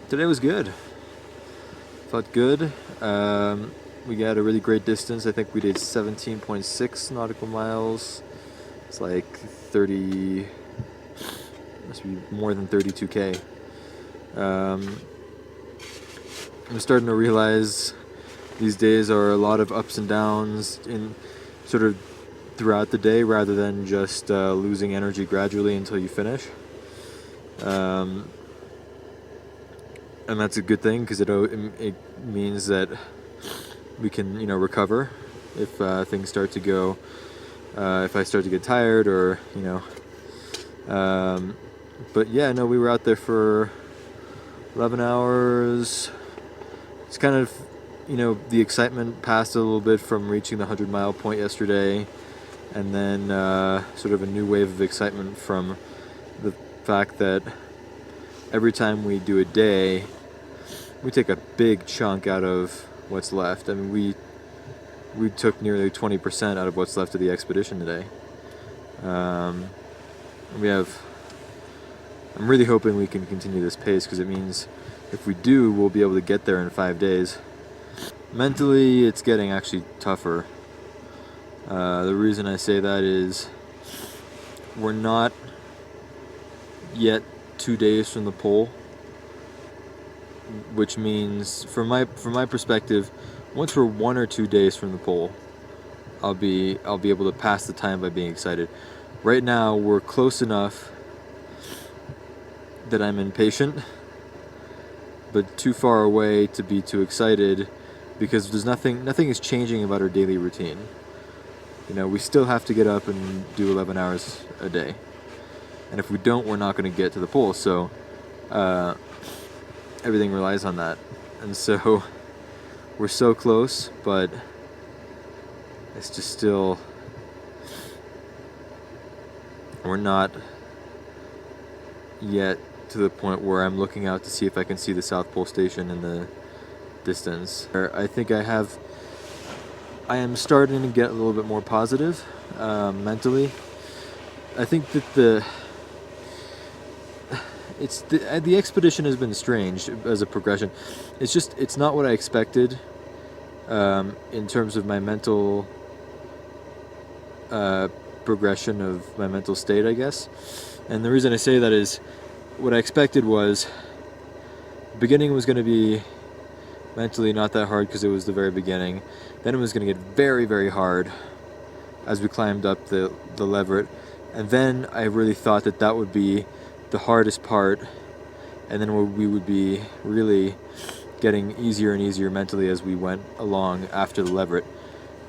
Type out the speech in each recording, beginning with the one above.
Today was good. Felt good. We got a really great distance. I think we did 17.6 nautical miles. It's like 30, must be more than 32K. I'm starting to realize these days are a lot of ups and downs in sort of throughout the day rather than just losing energy gradually until you finish. And that's a good thing because it means that we can recover if things start to go if I start to get tired or but yeah, no, we were out there for 11 hours. It's kind of the excitement passed a little bit from reaching the 100-mile point yesterday, and then sort of a new wave of excitement from the fact that every time we do a day, we take a big chunk out of what's left. I mean, we took nearly 20% out of what's left of the expedition today. I'm really hoping we can continue this pace, because it means if we do, we'll be able to get there in 5 days. Mentally, it's getting actually tougher. The reason I say that is we're not yet 2 days from the pole, which means from my perspective, once we're 1 or 2 days from the pole, I'll be able to pass the time by being excited. Right now we're close enough that I'm impatient, but too far away to be too excited, because there's nothing is changing about our daily routine. We still have to get up and do 11 hours a day, and if we don't, we're not going to get to the pole. So everything relies on that, and so we're so close, but it's just still, we're not yet to the point where I'm looking out to see if I can see the South Pole Station in the distance. I think I am starting to get a little bit more positive mentally. I think that the expedition has been strange as a progression. It's not what I expected in terms of my mental progression of my mental state, I guess. And the reason I say that is, what I expected was the beginning was going to be mentally not that hard because it was the very beginning. Then it was going to get very, very hard as we climbed up the leveret. And then I really thought that would be the hardest part, and then we would be really getting easier and easier mentally as we went along after the leveret.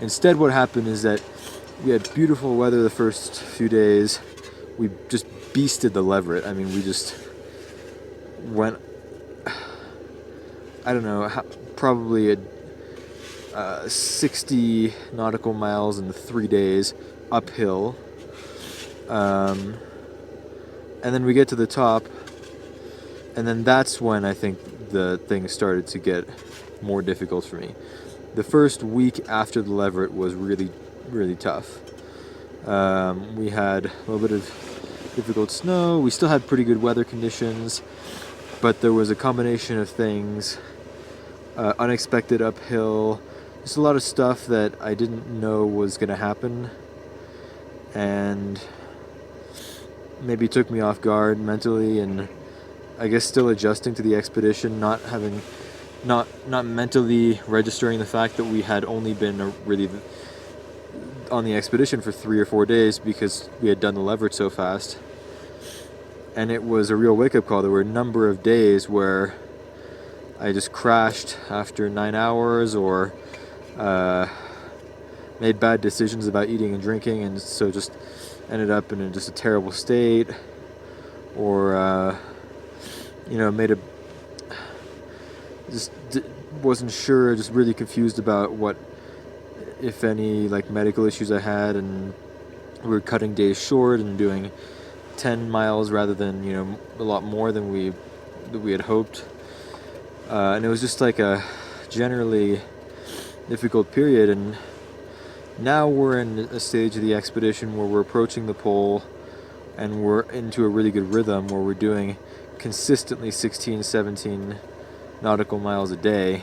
Instead, what happened is that we had beautiful weather the first few days. We just beasted the leveret. I mean, we just went, I don't know, probably 60 nautical miles in 3 days uphill. And then we get to the top, and then that's when I think the thing started to get more difficult for me. The first week after the leveret was really, really tough. We had a little bit of difficult snow. We still had pretty good weather conditions, but there was a combination of things, unexpected uphill, just a lot of stuff that I didn't know was going to happen, and maybe took me off guard mentally, and I guess still adjusting to the expedition, not mentally registering the fact that we had only been really on the expedition for 3 or 4 days because we had done the leveret so fast. And it was a real wake-up call. There were a number of days where I just crashed after 9 hours, or made bad decisions about eating and drinking, and so just ended up in just a terrible state, or wasn't sure, just really confused about what, if any, medical issues I had, and we were cutting days short and doing 10 miles rather than a lot more than we had hoped, and it was just like a generally difficult period. And now we're in a stage of the expedition where we're approaching the pole, and we're into a really good rhythm where we're doing consistently 16, 17 nautical miles a day,